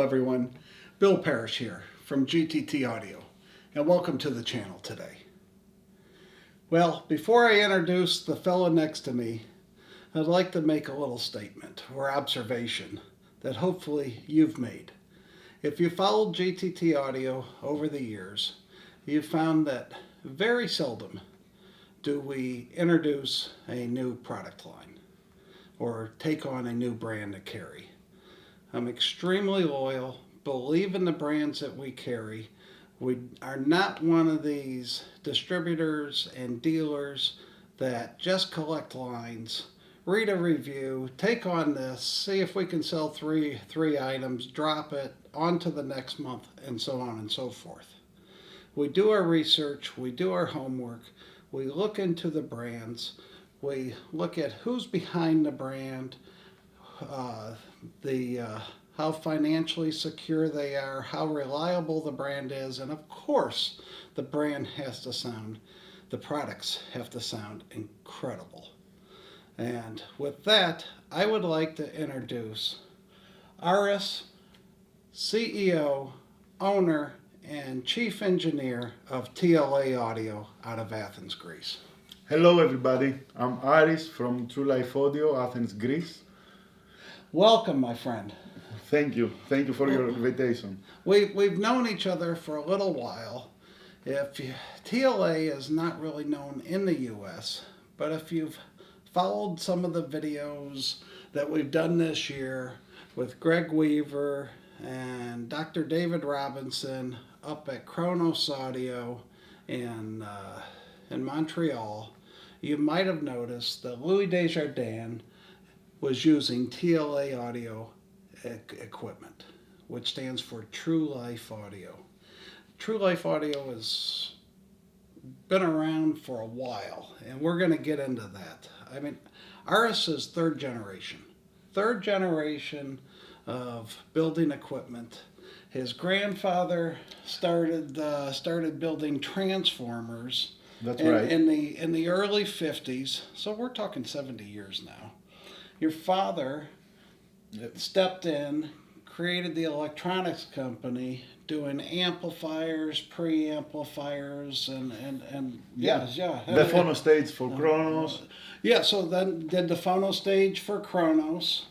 everyone. Bill Parish here from GTT Audio, and welcome to the channel today. Well, before I introduce the fellow next to me, I'd like to make a little statement or observation that hopefully you've made. If you followed GTT Audio over the years, you've found that very seldom do we introduce a new product line or take on a new brand to carry. I'm extremely loyal, believe in the brands that we carry. We are not one of these distributors and dealers that just collect lines, read a review, take on this, see if we can sell three items, drop it, on to the next month, and so on and so forth. We do our research, we do our homework, we look into the brands, we look at who's behind the brand, how financially secure they are, how reliable the brand is, and of course the brand has to sound, the products have to sound incredible. And with that, I would like to introduce Aris, CEO, owner, and chief engineer of TLA Audio out of Athens, Greece. Hello everybody, I'm Aris from True Life Audio, Athens, Greece. Welcome, my friend. Thank you for your invitation. We've known each other for a little while. TLA is not really known in the US, but if you've followed some of the videos that we've done this year with Greg Weaver and Dr. David Robinson up at Kronos Audio in Montreal, you might have noticed that Louis Desjardins was using TLA audio equipment, which stands for True Life Audio. True Life Audio has been around for a while, and we're going to get into that. I mean, Aris is third generation of building equipment. His grandfather started building transformers. That's right. In the early 50s, so we're talking 70 years now. Your father stepped in, created the electronics company, doing amplifiers, preamplifiers, and The phono stage for Kronos. So then did the phono stage for Kronos,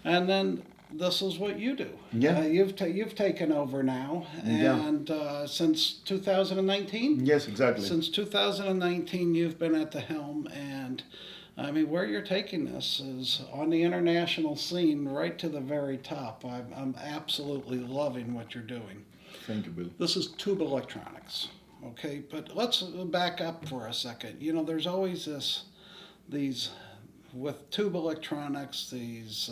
and then this is what you do. Yeah. You've taken over now, and since 2019. Yes, exactly. Since 2019, you've been at the helm, and I mean, where you're taking this is on the international scene, right to the very top. I'm absolutely loving what you're doing. Thank you, Bill. This is tube electronics, okay? But let's back up for a second. You know, there's always these with tube electronics, these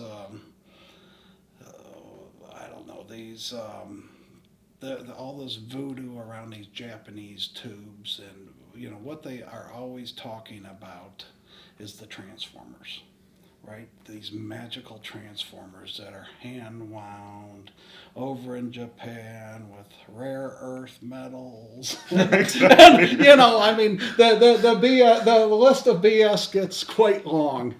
all this voodoo around these Japanese tubes, and you know what they are always talking about is the transformers, right? These magical transformers that are hand wound over in Japan with rare earth metals. And, you know, I mean, the list of BS gets quite long,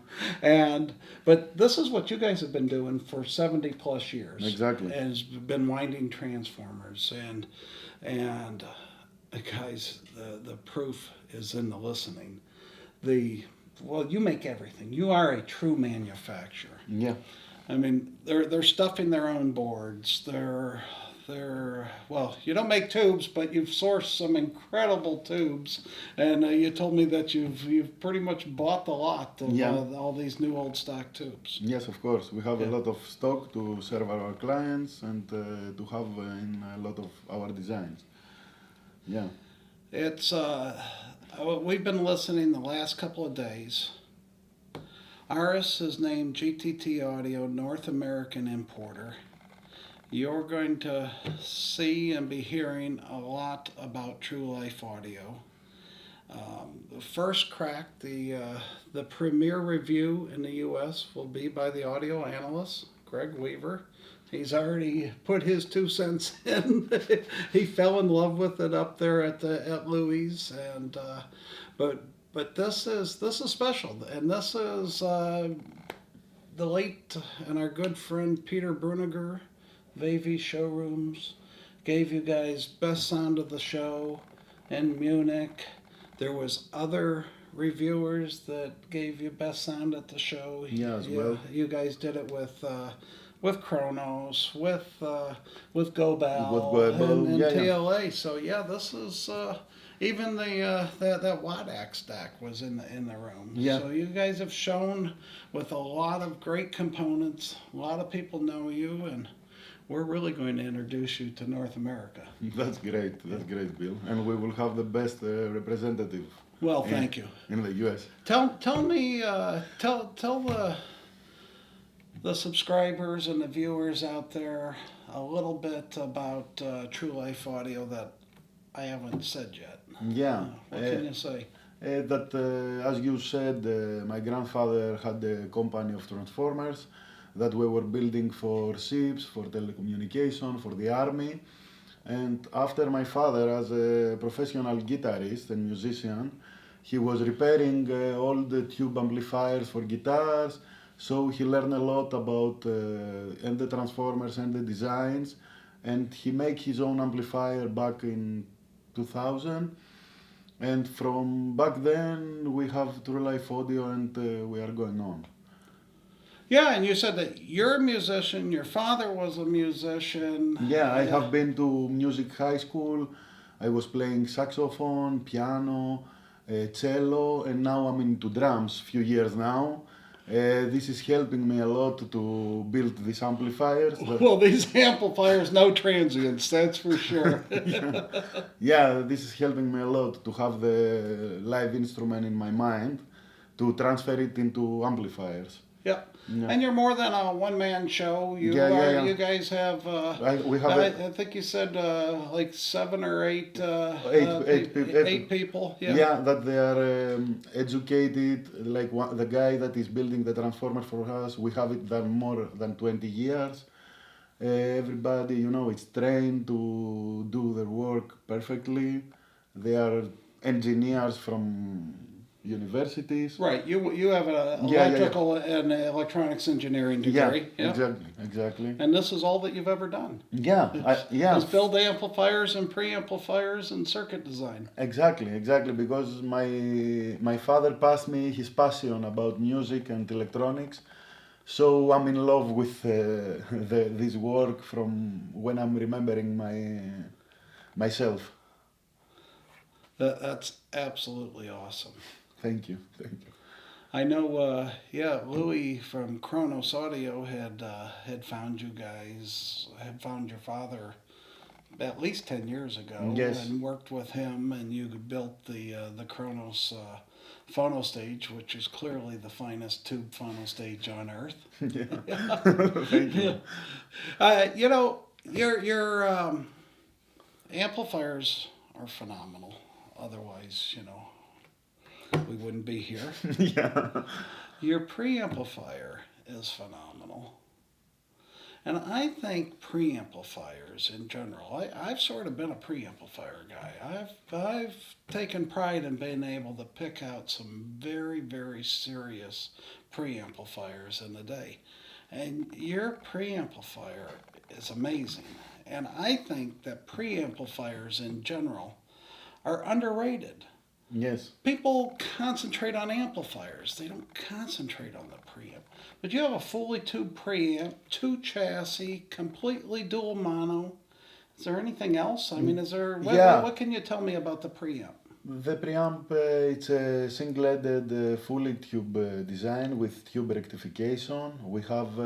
but this is what you guys have been doing for 70 plus years. Exactly. Has been winding transformers, and guys, the proof is in the listening. Well, you make everything. You are a true manufacturer. Yeah. I mean, they're stuffing their own boards. Well, you don't make tubes, but you've sourced some incredible tubes, and you told me that you've pretty much bought the lot of all these new old stock tubes. Yes, of course. We have a lot of stock to serve our clients and to have in a lot of our designs. Yeah. It's we've been listening the last couple of days. Aris is named GTT Audio North American Importer. You're going to see and be hearing a lot about True Life Audio. The first crack, the premier review in the U.S. will be by the audio analyst, Greg Weaver. He's already put his 2 cents in. He fell in love with it up there at Louis, and but this is special, and this is the late and our good friend Peter Bruniger, VV showrooms, gave you guys best sound of the show in Munich. There was other reviewers that gave you best sound at the show. Yeah, as well. You guys did it with Kronos, with Gobal, With Gobal, and yeah, yeah. TLA. So yeah, this is even the that Wadax stack was in the room. Yeah. So you guys have shown with a lot of great components. A lot of people know you, and we're really going to introduce you to North America. That's great. That's great, Bill. And we will have the best representative. Well, thank you. In the U.S. Tell me, tell the subscribers and the viewers out there a little bit about True Life Audio that I haven't said yet. Yeah. What can you say? As you said, my grandfather had a company of transformers that we were building for ships, for telecommunication, for the army. And after my father, as a professional guitarist and musician, he was repairing all the tube amplifiers for guitars. So he learned a lot about and the transformers and the designs. And he made his own amplifier back in 2000. And from back then, we have True Life Audio, and we are going on. Yeah, and you said that you're a musician, your father was a musician. Yeah, I have been to music high school. I was playing saxophone, piano, cello, and now I'm into drums few years now. This is helping me a lot to build these amplifiers. Well, these amplifiers, no transients, that's for sure. Yeah, this is helping me a lot to have the live instrument in my mind, to transfer it into amplifiers. Yep. Yeah. And you're more than a one-man show. You Yeah. You guys have. We have. I think you said like 7 or 8. Eight people. Yeah, that they are educated. Like the guy that is building the transformer for us, we have it done more than 20 years. Everybody, is trained to do their work perfectly. They are engineers from universities. Right. You have an electrical and electronics engineering degree. Yeah, exactly. And this is all that you've ever done. Yeah, Is build amplifiers and preamplifiers and circuit design. Exactly. Because my father passed me his passion about music and electronics, so I'm in love with this work from when I'm remembering myself. That's absolutely awesome. Thank you. I know, Louis from Kronos Audio had found you guys, had found your father at least 10 years ago. Yes. And worked with him, and you built the Kronos phono stage, which is clearly the finest tube phono stage on earth. Yeah. Thank you. Your amplifiers are phenomenal. Otherwise, we wouldn't be here. Yeah. Your preamplifier is phenomenal. And I think preamplifiers in general, I've sort of been a preamplifier guy. I've taken pride in being able to pick out some very, very serious preamplifiers in the day. And your preamplifier is amazing. And I think that preamplifiers in general are underrated. Yes. People concentrate on amplifiers. They don't concentrate on the preamp. But you have a fully tube preamp, 2 chassis, completely dual mono. Is there anything else? I mean, what can you tell me about the preamp? The preamp, it's a single-headed fully tube design with tube rectification. We have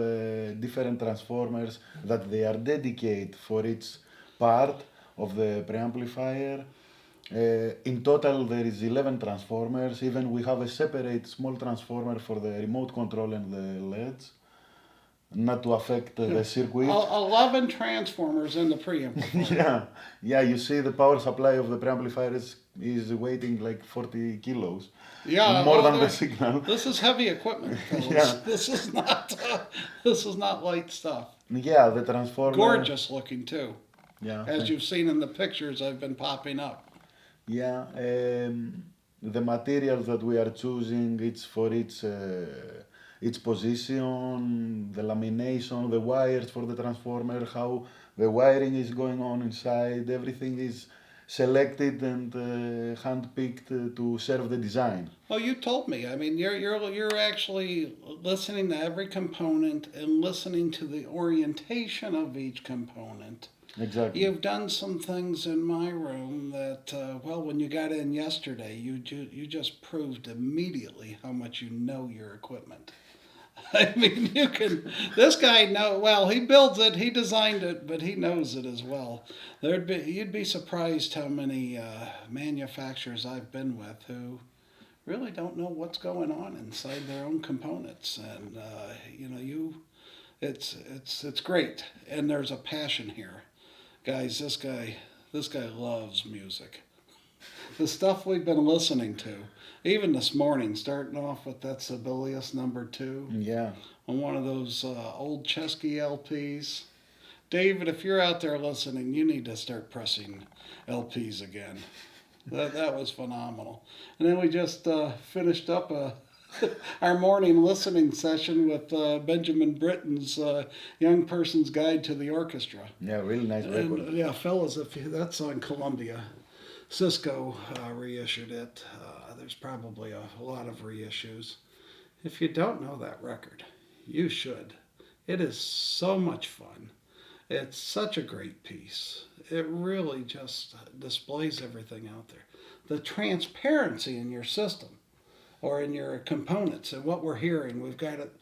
different transformers that they are dedicated for each part of the preamplifier. In total, there is 11 transformers. Even we have a separate small transformer for the remote control and the LEDs, not to affect the circuit. 11 transformers in the preamplifier. Yeah. You see, the power supply of the preamplifier is weighing like 40 kilos. Yeah, more than the signal. This is heavy equipment, fellas. Yeah. This is not light stuff. Yeah, the transformer. Gorgeous looking too. Yeah. As you've seen in the pictures I've been popping up. Yeah, the materials that we are choosing, it's for each its position, the lamination, the wires for the transformer, how the wiring is going on inside. Everything is selected and hand-picked to serve the design. Oh, you told me. I mean, you're actually listening to every component and listening to the orientation of each component. Exactly. You've done some things in my room that, well, when you got in yesterday, you just proved immediately how much you know your equipment. I mean, you can. This guy know well. He builds it. He designed it, but he knows it as well. You'd be surprised how many manufacturers I've been with who really don't know what's going on inside their own components, and it's great, and there's a passion here, guys. This guy loves music. The stuff we've been listening to, even this morning, starting off with that Sibelius #2 Yeah. on one of those old Chesky LPs. David, if you're out there listening, you need to start pressing LPs again. That was phenomenal. And then we just finished up our morning listening session with Benjamin Britten's Young Person's Guide to the Orchestra. Yeah, really nice record. And, yeah, fellas, that's on Columbia. Cisco reissued it. There's probably a lot of reissues. If you don't know that record, you should. It is so much fun. It's such a great piece. It really just displays everything out there. The transparency in your system or in your components and what we're hearing. We've got it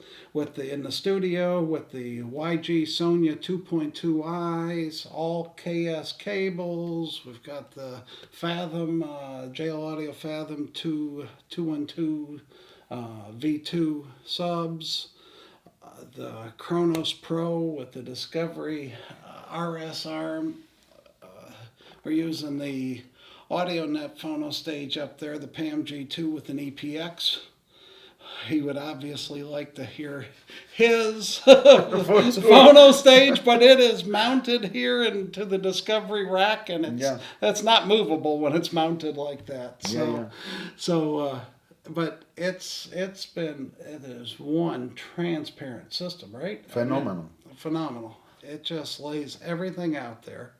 in the studio with the YG Sonya 2.2 I's, all KS cables. We've got the Fathom, JL Audio Fathom 212 V2 subs. The Kronos Pro with the Discovery RS arm. We're using the AudioNet phono stage up there, the PAM G2 with an EPX. He would obviously like to hear his phono stage, but it is mounted here into the Discovery rack, and that's not movable when it's mounted like that. But it is one transparent system, right? Phenomenal. Phenomenal. It just lays everything out there.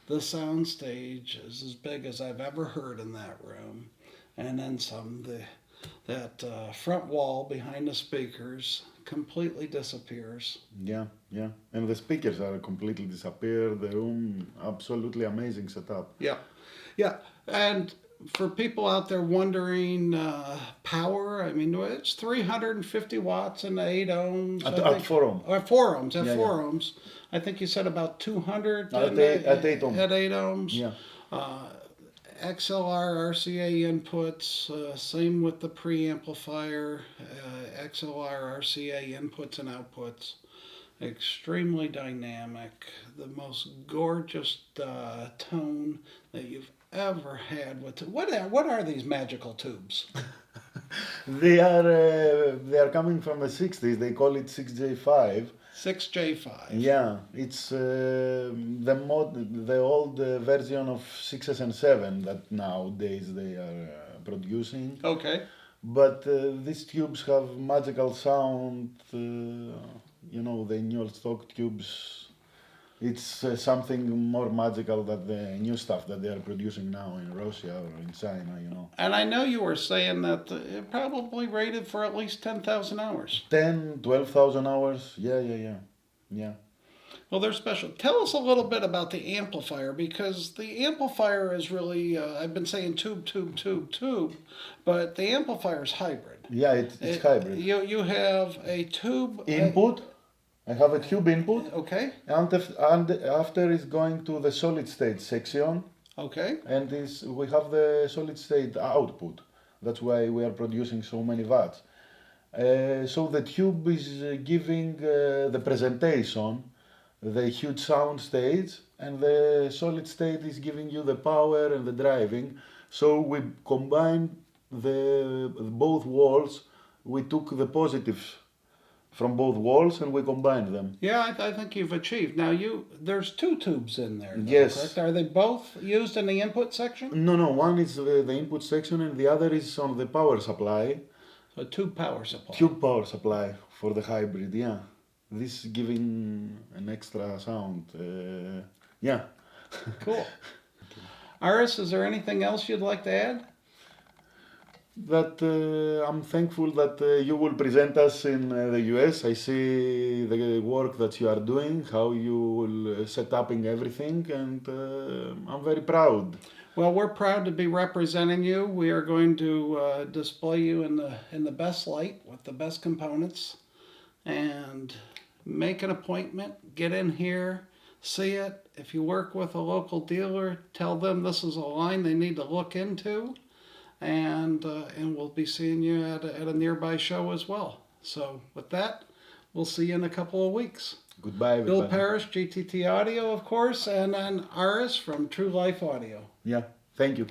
The sound stage is as big as I've ever heard in that room, and then some. That front wall behind the speakers completely disappears. Yeah, and the speakers are completely disappeared. The room, absolutely amazing setup. Yeah, and for people out there wondering power, I mean, it's 350 watts and 8 ohms. At 4 ohms. 4 ohms, 4 ohms. I think you said about 200 at 8 ohms. At 8 ohms. Yeah. XLR RCA inputs, same with the preamplifier, XLR RCA inputs and outputs. Extremely dynamic, the most gorgeous tone that you've ever had. What are these magical tubes? They are coming from the 60s. They call it 6J5. 6J5. Yeah, it's the old version of 6S and 7 that nowadays they are producing. Okay. But these tubes have magical sound. The new stock tubes. It's something more magical than the new stuff that they are producing now in Russia or in China, And I know you were saying that it probably rated for at least 10,000 hours. 10, 12,000 hours. Yeah. Well, they're special. Tell us a little bit about the amplifier, because the amplifier is really, I've been saying tube, but the amplifier is hybrid. Yeah, it's hybrid. You have a tube input. I have a tube input. Okay. And after it's going to the solid state section. Okay. And we have the solid state output. That's why we are producing so many watts. So the tube is giving the presentation, the huge sound stage, and the solid state is giving you the power and the driving. So we combined both walls. We took the positives from both walls and we combined them. Yeah, I think you've achieved. Now there's 2 tubes in there. Yes. Correct? Are they both used in the input section? No. One is the input section and the other is on the power supply. A tube power supply. Tube power supply for the hybrid, yeah. This giving an extra sound, yeah. Cool. Aris, is there anything else you'd like to add? That I'm thankful that you will present us in the US. I see the work that you are doing, how you will set up in everything, and I'm very proud. Well, we're proud to be representing you. We are going to display you in the best light with the best components, and make an appointment. Get in here, see it. If you work with a local dealer, tell them this is a line they need to look into, and we'll be seeing you at a nearby show as well. So with that, we'll see you in a couple of weeks. Goodbye, Bill everybody. Parish, GTT Audio, of course, and then Aris from True Life Audio. Yeah, thank you.